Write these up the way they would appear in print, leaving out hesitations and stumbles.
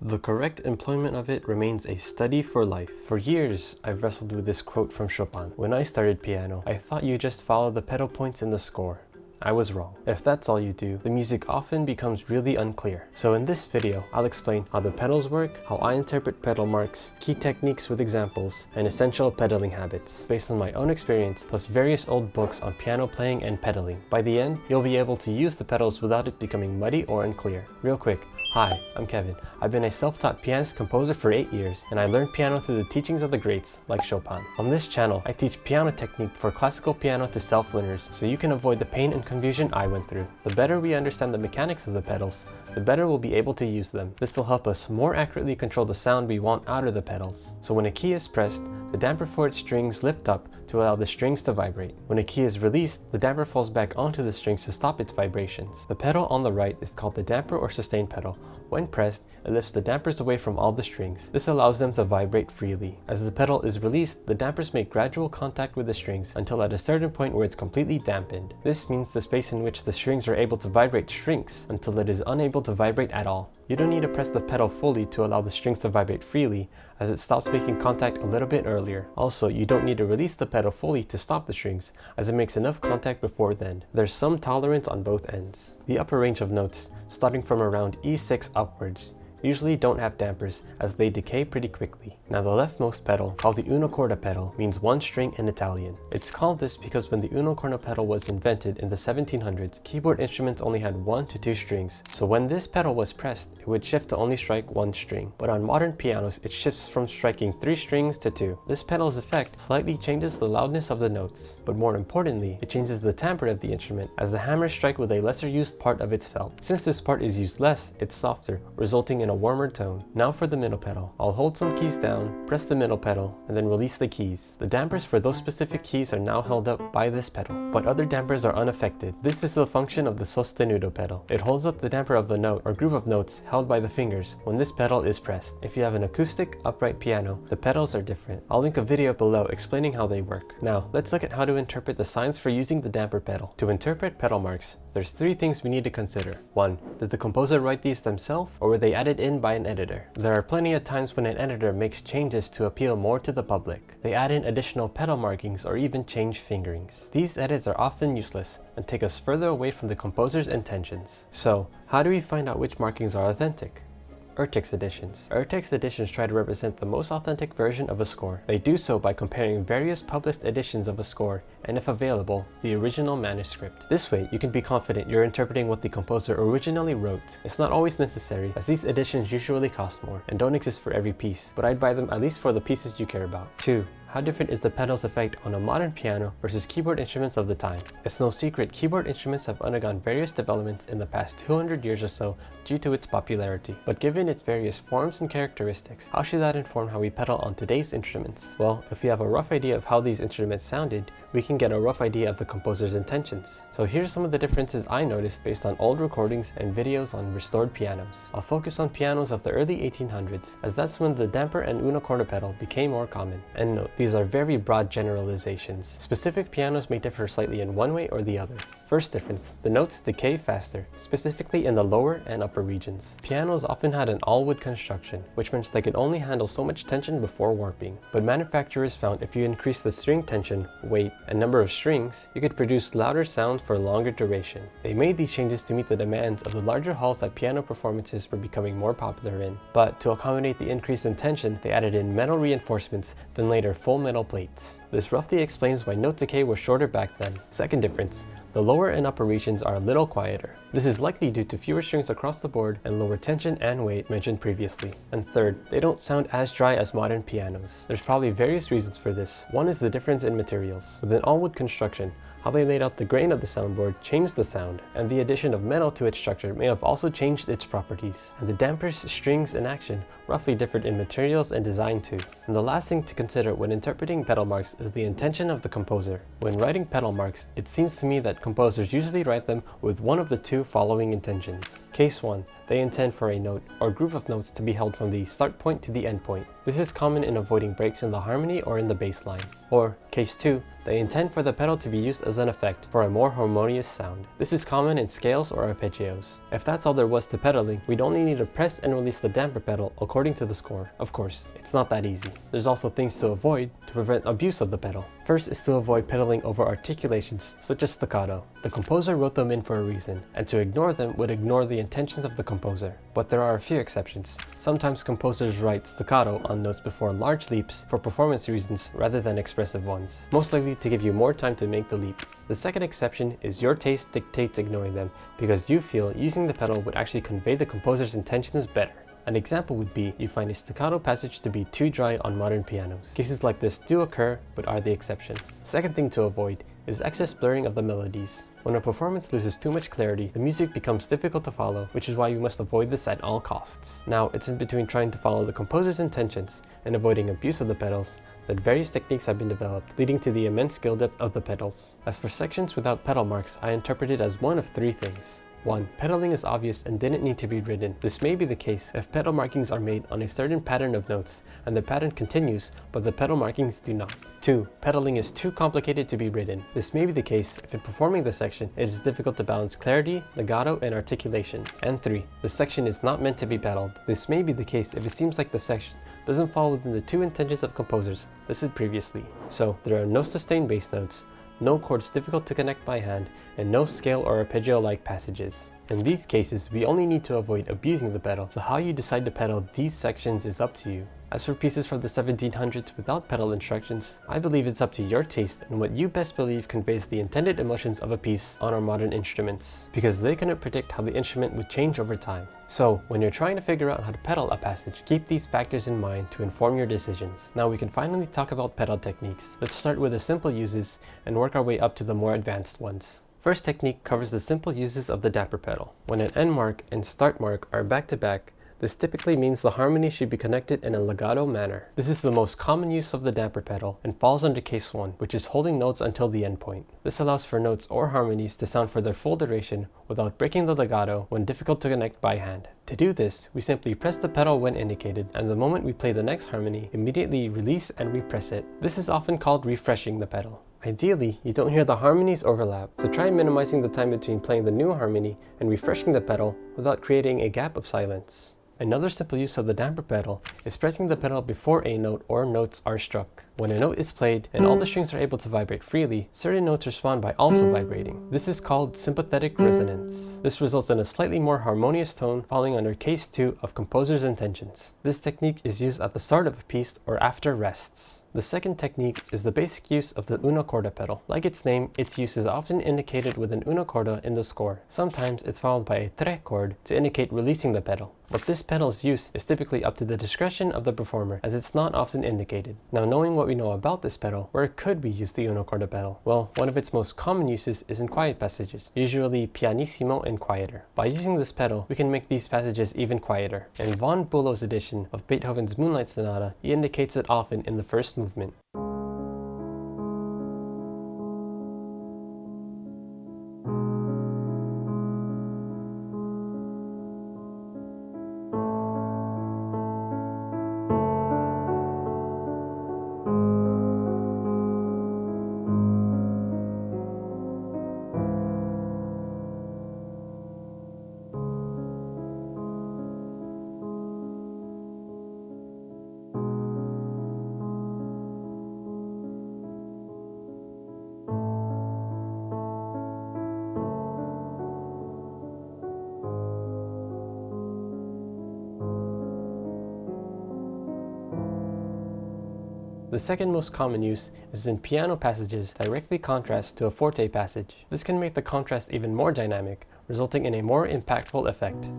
The correct employment of it remains a study for life. For years, I've wrestled with this quote from Chopin. When I started piano, I thought you just follow the pedal points in the score. I was wrong. If that's all you do, the music often becomes really unclear. So in this video, I'll explain how the pedals work, how I interpret pedal marks, key techniques with examples, and essential pedaling habits, based on my own experience, plus various old books on piano playing and pedaling. By the end, you'll be able to use the pedals without it becoming muddy or unclear. Real quick, hi, I'm Kevin. I've been a self-taught pianist composer for 8 years, and I learned piano through the teachings of the greats, like Chopin. On this channel, I teach piano technique for classical piano to self-learners, so you can avoid the pain and confusion I went through. The better we understand the mechanics of the pedals, the better we'll be able to use them. This will help us more accurately control the sound we want out of the pedals. So when a key is pressed, the damper for its strings lift up to allow the strings to vibrate. When a key is released, the damper falls back onto the strings to stop its vibrations. The pedal on the right is called the damper or sustain pedal. When pressed, it lifts the dampers away from all the strings. This allows them to vibrate freely. As the pedal is released, the dampers make gradual contact with the strings until at a certain point where it's completely dampened. This means the space in which the strings are able to vibrate shrinks until it is unable to vibrate at all. You don't need to press the pedal fully to allow the strings to vibrate freely, as it stops making contact a little bit earlier. Also, you don't need to release the pedal fully to stop the strings, as it makes enough contact before then. There's some tolerance on both ends. The upper range of notes, starting from around E6 upwards, usually don't have dampers as they decay pretty quickly. Now the leftmost pedal, called the una corda pedal, means one string in Italian. It's called this because when the una corda pedal was invented in the 1700s, keyboard instruments only had 1 to 2 strings. So when this pedal was pressed, it would shift to only strike 1 string. But on modern pianos, it shifts from striking 3 strings to 2. This pedal's effect slightly changes the loudness of the notes, but more importantly, it changes the timbre of the instrument as the hammers strike with a lesser used part of its felt. Since this part is used less, it's softer, resulting in a warmer tone. Now for the middle pedal. I'll hold some keys down, press the middle pedal, and then release the keys. The dampers for those specific keys are now held up by this pedal, but other dampers are unaffected. This is the function of the sostenuto pedal. It holds up the damper of the note or group of notes held by the fingers when this pedal is pressed. If you have an acoustic upright piano, the pedals are different. I'll link a video below explaining how they work. Now, let's look at how to interpret the signs for using the damper pedal. To interpret pedal marks, there's 3 things we need to consider. 1. Did the composer write these themselves, or were they added in by an editor? There are plenty of times when an editor makes changes to appeal more to the public. They add in additional pedal markings or even change fingerings. These edits are often useless and take us further away from the composer's intentions. So, how do we find out which markings are authentic? Urtext editions. Urtext editions try to represent the most authentic version of a score. They do so by comparing various published editions of a score and, if available, the original manuscript. This way, you can be confident you're interpreting what the composer originally wrote. It's not always necessary, as these editions usually cost more and don't exist for every piece, but I'd buy them at least for the pieces you care about. 2. How different is the pedal's effect on a modern piano versus keyboard instruments of the time? It's no secret keyboard instruments have undergone various developments in the past 200 years or so due to its popularity. But given its various forms and characteristics, how should that inform how we pedal on today's instruments? Well, if we have a rough idea of how these instruments sounded, we can get a rough idea of the composer's intentions. So here's some of the differences I noticed based on old recordings and videos on restored pianos. I'll focus on pianos of the early 1800s, as that's when the damper and una corda pedal became more common. And note, these are very broad generalizations. Specific pianos may differ slightly in one way or the other. First difference, the notes decay faster, specifically in the lower and upper regions. Pianos often had an all-wood construction, which meant they could only handle so much tension before warping. But manufacturers found if you increase the string tension, weight, and number of strings, you could produce louder sounds for longer duration. They made these changes to meet the demands of the larger halls that piano performances were becoming more popular in. But to accommodate the increase in tension, they added in metal reinforcements, then later full metal plates. This roughly explains why note decay was shorter back then. Second difference, the lower and upper regions are a little quieter. This is likely due to fewer strings across the board and lower tension and weight mentioned previously. And third, they don't sound as dry as modern pianos. There's probably various reasons for this. One is the difference in materials. With an all-wood construction, how they laid out the grain of the soundboard changed the sound, and the addition of metal to its structure may have also changed its properties. And the dampers, strings, and action roughly differed in materials and design too. And the last thing to consider when interpreting pedal marks is the intention of the composer. When writing pedal marks, it seems to me that composers usually write them with one of the 2 following intentions. Case 1. they intend for a note or group of notes to be held from the start point to the end point. This is common in avoiding breaks in the harmony or in the bass line. Or, case 2, they intend for the pedal to be used as an effect for a more harmonious sound. This is common in scales or arpeggios. If that's all there was to pedaling, we'd only need to press and release the damper pedal according to the score. Of course, it's not that easy. There's also things to avoid to prevent abuse of the pedal. First is to avoid pedaling over articulations, such as staccato. The composer wrote them in for a reason, and to ignore them would ignore the intentions of the composer. But there are a few exceptions. Sometimes composers write staccato on notes before large leaps for performance reasons rather than expressive ones, most likely to give you more time to make the leap. The second exception is your taste dictates ignoring them because you feel using the pedal would actually convey the composer's intentions better. An example would be you find a staccato passage to be too dry on modern pianos. Cases like this do occur, but are the exception. Second thing to avoid is excess blurring of the melodies. When a performance loses too much clarity, the music becomes difficult to follow, which is why you must avoid this at all costs. Now, it's in between trying to follow the composer's intentions and avoiding abuse of the pedals that various techniques have been developed, leading to the immense skill depth of the pedals. As for sections without pedal marks, I interpret it as one of three things. 1. Pedaling is obvious and didn't need to be written. This may be the case if pedal markings are made on a certain pattern of notes and the pattern continues but the pedal markings do not. 2. Pedaling is too complicated to be written. This may be the case if in performing the section it is difficult to balance clarity, legato, and articulation. And 3. The section is not meant to be pedaled. This may be the case if it seems like the section doesn't fall within the two intentions of composers listed previously. So there are no sustained bass notes, no chords difficult to connect by hand, and no scale or arpeggio-like passages. In these cases, we only need to avoid abusing the pedal, so how you decide to pedal these sections is up to you. As for pieces from the 1700s without pedal instructions, I believe it's up to your taste and what you best believe conveys the intended emotions of a piece on our modern instruments, because they couldn't predict how the instrument would change over time. So, when you're trying to figure out how to pedal a passage, keep these factors in mind to inform your decisions. Now we can finally talk about pedal techniques. Let's start with the simple uses and work our way up to the more advanced ones. First technique covers the simple uses of the damper pedal. When an end mark and start mark are back to back, this typically means the harmony should be connected in a legato manner. This is the most common use of the damper pedal and falls under case 1, which is holding notes until the end point. This allows for notes or harmonies to sound for their full duration without breaking the legato when difficult to connect by hand. To do this, we simply press the pedal when indicated, and the moment we play the next harmony, immediately release and repress it. This is often called refreshing the pedal. Ideally, you don't hear the harmonies overlap, so try minimizing the time between playing the new harmony and refreshing the pedal without creating a gap of silence. Another simple use of the damper pedal is pressing the pedal before a note or notes are struck. When a note is played and all the strings are able to vibrate freely, certain notes respond by also vibrating. This is called sympathetic resonance. This results in a slightly more harmonious tone falling under case 2 of composer's intentions. This technique is used at the start of a piece or after rests. The second technique is the basic use of the una corda pedal. Like its name, its use is often indicated with an una corda in the score. Sometimes it's followed by a tre chord to indicate releasing the pedal. But this pedal's use is typically up to the discretion of the performer, as it's not often indicated. Now, knowing what we know about this pedal, where could we use the una corda pedal? Well, one of its most common uses is in quiet passages, usually pianissimo and quieter. By using this pedal, we can make these passages even quieter. In von Bülow's edition of Beethoven's Moonlight Sonata, he indicates it often in the first movement. The second most common use is in piano passages directly contrast to a forte passage. This can make the contrast even more dynamic, resulting in a more impactful effect.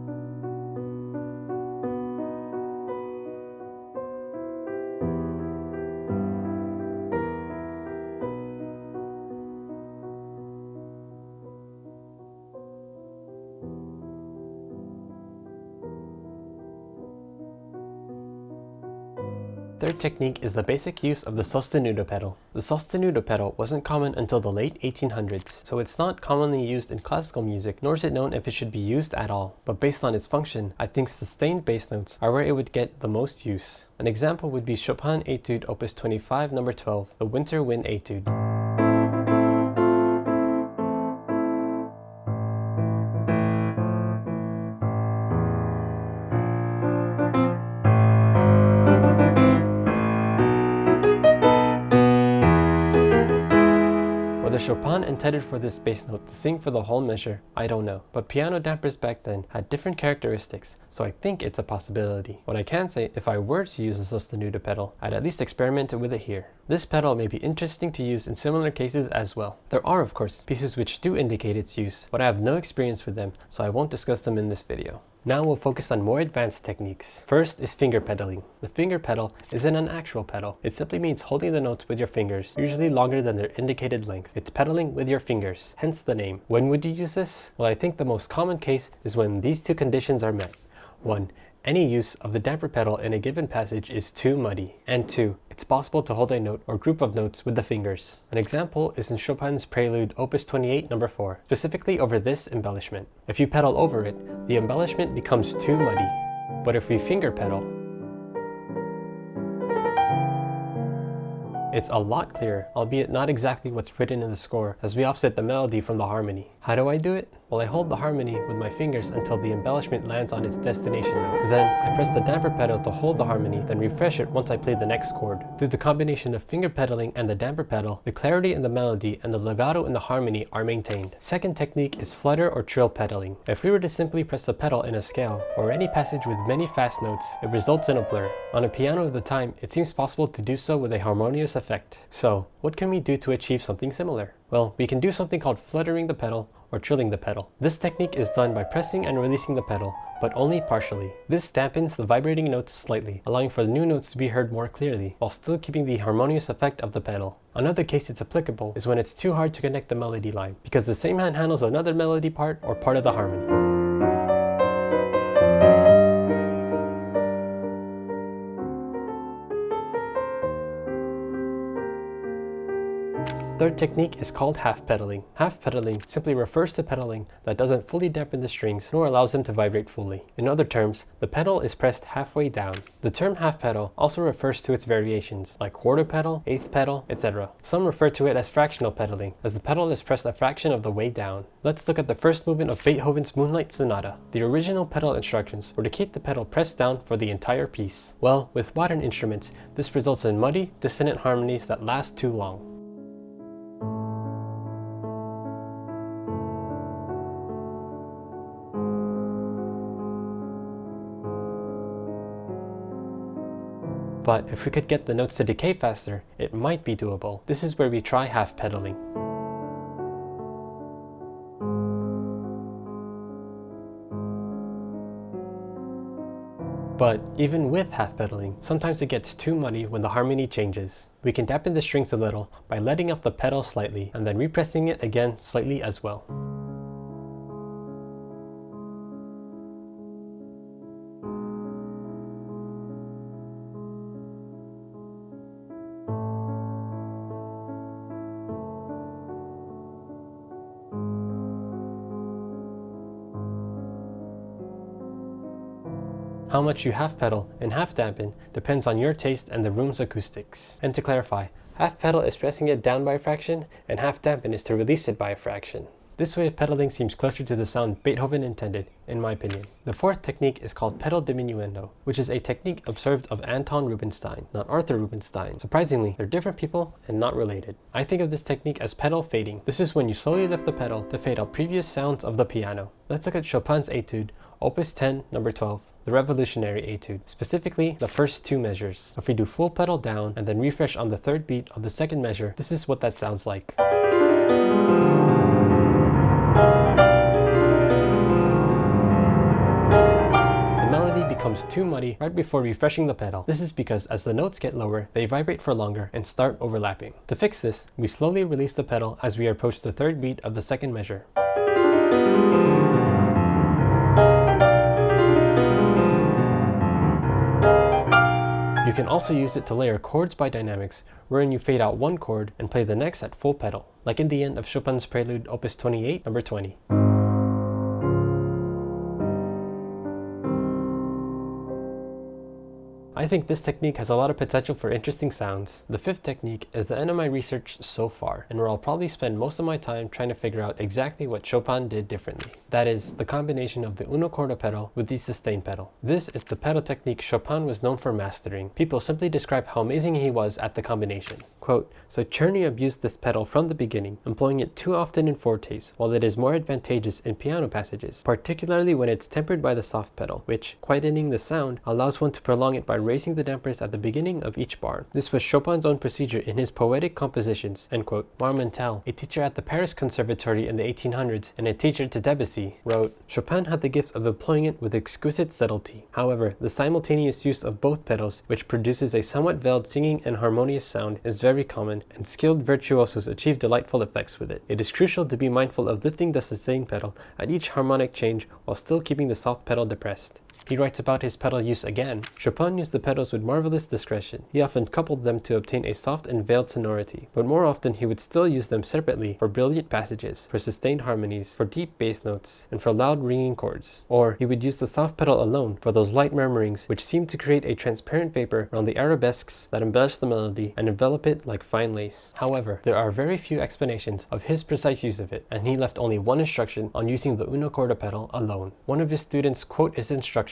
Third technique is the basic use of the Sostenuto pedal. The Sostenuto pedal wasn't common until the late 1800s, so it's not commonly used in classical music, nor is it known if it should be used at all. But based on its function, I think sustained bass notes are where it would get the most use. An example would be Chopin Etude Opus 25 No. 12, the Winter Wind Etude. Whether Chopin intended for this bass note to sing for the whole measure, I don't know, but piano dampers back then had different characteristics, so I think it's a possibility. What I can say, if I were to use a Sostenuto pedal, I'd at least experiment with it here. This pedal may be interesting to use in similar cases as well. There are, of course, pieces which do indicate its use, but I have no experience with them, so I won't discuss them in this video. Now we'll focus on more advanced techniques. First is finger pedaling. The finger pedal isn't an actual pedal. It simply means holding the notes with your fingers, usually longer than their indicated length. It's pedaling with your fingers, hence the name. When would you use this? Well, I think the most common case is when these two conditions are met. 1. Any use of the damper pedal in a given passage is too muddy. And 2. It's possible to hold a note or group of notes with the fingers. An example is in Chopin's Prelude Opus 28 No. 4, specifically over this embellishment. If you pedal over it, the embellishment becomes too muddy. But if we finger pedal, it's a lot clearer, albeit not exactly what's written in the score, as we offset the melody from the harmony. How do I do it? Well, I hold the harmony with my fingers until the embellishment lands on its destination note. Then, I press the damper pedal to hold the harmony, then refresh it once I play the next chord. Through the combination of finger pedaling and the damper pedal, the clarity in the melody and the legato in the harmony are maintained. Second technique is flutter or trill pedaling. If we were to simply press the pedal in a scale, or any passage with many fast notes, it results in a blur. On a piano of the time, it seems possible to do so with a harmonious effect. So, what can we do to achieve something similar? Well, we can do something called fluttering the pedal, or trilling the pedal. This technique is done by pressing and releasing the pedal, but only partially. This dampens the vibrating notes slightly, allowing for the new notes to be heard more clearly, while still keeping the harmonious effect of the pedal. Another case it's applicable is when it's too hard to connect the melody line, because the same hand handles another melody part or part of the harmony. Third technique is called half pedaling. Half pedaling simply refers to pedaling that doesn't fully dampen the strings nor allows them to vibrate fully. In other terms, the pedal is pressed halfway down. The term half pedal also refers to its variations, like quarter pedal, eighth pedal, etc. Some refer to it as fractional pedaling, as the pedal is pressed a fraction of the way down. Let's look at the first movement of Beethoven's Moonlight Sonata. The original pedal instructions were to keep the pedal pressed down for the entire piece. Well, with modern instruments, this results in muddy, dissonant harmonies that last too long. But if we could get the notes to decay faster, it might be doable. This is where we try half pedaling. But even with half pedaling, sometimes it gets too muddy when the harmony changes. We can dampen the strings a little by letting up the pedal slightly and then repressing it again slightly as well. How much you half pedal and half dampen depends on your taste and the room's acoustics. And to clarify, half pedal is pressing it down by a fraction, and half dampen is to release it by a fraction. This way of pedaling seems closer to the sound Beethoven intended, in my opinion. The fourth technique is called pedal diminuendo, which is a technique observed of Anton Rubinstein, not Arthur Rubinstein. Surprisingly, they're different people and not related. I think of this technique as pedal fading. This is when you slowly lift the pedal to fade out previous sounds of the piano. Let's look at Chopin's Etude, Opus 10, No. 12. The revolutionary etude, specifically the first two measures. If we do full pedal down and then refresh on the third beat of the second measure, this is what that sounds like. The melody becomes too muddy right before refreshing the pedal. This is because as the notes get lower, they vibrate for longer and start overlapping. To fix this, we slowly release the pedal as we approach the third beat of the second measure. You You can also use it to layer chords by dynamics, wherein you fade out one chord and play the next at full pedal, like in the end of Chopin's Prelude Opus 28, number 20. I think this technique has a lot of potential for interesting sounds. The fifth technique is the end of my research so far, and where I'll probably spend most of my time trying to figure out exactly what Chopin did differently. That is, the combination of the Corda Pedal with the sustain pedal. This is the pedal technique Chopin was known for mastering. People simply describe how amazing he was at the combination. Quote, "So Czerny abused this pedal from the beginning, employing it too often in fortes, while it is more advantageous in piano passages, particularly when it's tempered by the soft pedal, which, quietening the sound, allows one to prolong it by raising the dampers at the beginning of each bar. This was Chopin's own procedure in his poetic compositions." End quote. Marmontel, a teacher at the Paris Conservatory in the 1800s and a teacher to Debussy, wrote, "Chopin had the gift of employing it with exquisite subtlety. However, the simultaneous use of both pedals, which produces a somewhat veiled singing and harmonious sound, is very common, and skilled virtuosos achieve delightful effects with it. It is crucial to be mindful of lifting the sustain pedal at each harmonic change while still keeping the soft pedal depressed." He writes about his pedal use again. "Chopin used the pedals with marvelous discretion. He often coupled them to obtain a soft and veiled sonority, but more often he would still use them separately for brilliant passages, for sustained harmonies, for deep bass notes, and for loud ringing chords. Or he would use the soft pedal alone for those light murmurings which seem to create a transparent vapor around the arabesques that embellish the melody and envelop it like fine lace." However, there are very few explanations of his precise use of it, and he left only one instruction on using the Corda pedal alone. One of his students quote his instructions,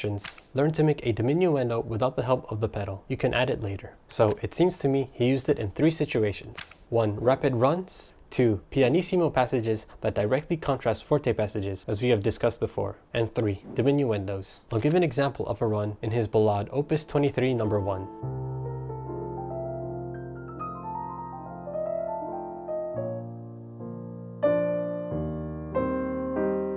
"Learn to make a diminuendo without the help of the pedal. You can add it later." So it seems to me he used it in 3 situations. 1. Rapid runs. 2. Pianissimo passages that directly contrast forte passages, as we have discussed before. And 3. Diminuendos. I'll give an example of a run in his Ballade Opus 23 number 1.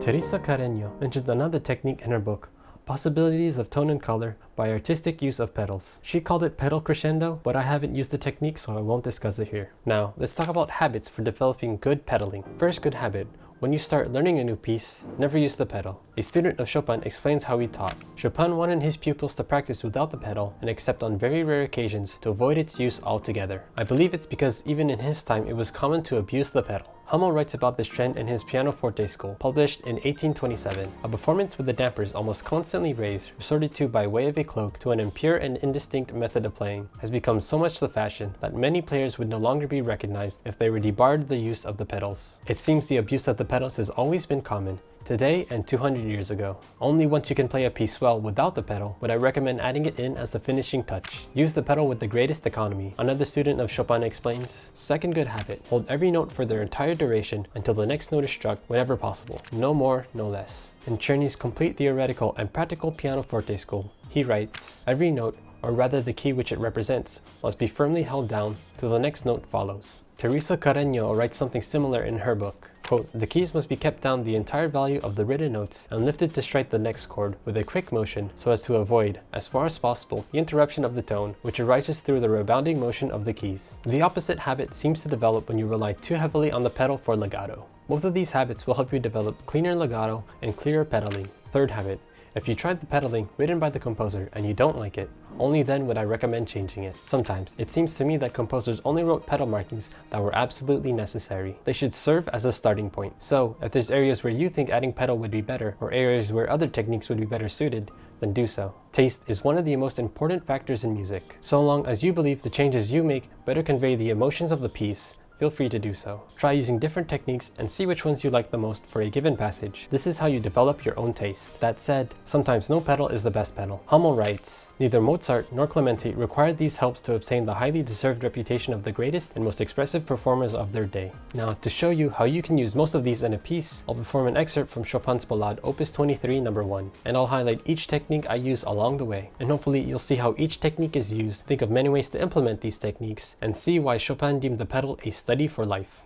Teresa Carreño mentioned another technique in her book, Possibilities of Tone and Color by Artistic Use of Pedals. She called it pedal crescendo, but I haven't used the technique, so I won't discuss it here. Now, let's talk about habits for developing good pedaling. First good habit. When you start learning a new piece, never use the pedal. A student of Chopin explains how he taught. Chopin wanted his pupils to practice without the pedal, and except on very rare occasions, to avoid its use altogether. I believe it's because even in his time it was common to abuse the pedal. Hummel writes about this trend in his Pianoforte-Schule, published in 1827. A performance with the dampers almost constantly raised, resorted to by way of a cloak to an impure and indistinct method of playing, has become so much the fashion that many players would no longer be recognized if they were debarred the use of the pedals. It seems the abuse of the pedals has always been common, today and 200 years ago. Only once you can play a piece well without the pedal would I recommend adding it in as the finishing touch. Use the pedal with the greatest economy. Another student of Chopin explains, second good habit, hold every note for their entire duration until the next note is struck whenever possible. No more, no less. In Czerny's complete theoretical and practical pianoforte school, he writes, every note, or rather the key which it represents, must be firmly held down till the next note follows. Teresa Carreño writes something similar in her book. Quote, the keys must be kept down the entire value of the written notes and lifted to strike the next chord with a quick motion so as to avoid, as far as possible, the interruption of the tone, which arises through the rebounding motion of the keys. The opposite habit seems to develop when you rely too heavily on the pedal for legato. Both of these habits will help you develop cleaner legato and clearer pedaling. Third habit, if you tried the pedaling written by the composer and you don't like it, only then would I recommend changing it. Sometimes, it seems to me that composers only wrote pedal markings that were absolutely necessary. They should serve as a starting point. So, if there's areas where you think adding pedal would be better, or areas where other techniques would be better suited, then do so. Taste is one of the most important factors in music. So long as you believe the changes you make better convey the emotions of the piece, feel free to do so. Try using different techniques and see which ones you like the most for a given passage. This is how you develop your own taste. That said, sometimes no pedal is the best pedal. Hummel writes, neither Mozart nor Clementi required these helps to obtain the highly deserved reputation of the greatest and most expressive performers of their day. Now, to show you how you can use most of these in a piece, I'll perform an excerpt from Chopin's Ballade Opus 23 number 1, and I'll highlight each technique I use along the way. And hopefully you'll see how each technique is used, think of many ways to implement these techniques, and see why Chopin deemed the pedal a study for life.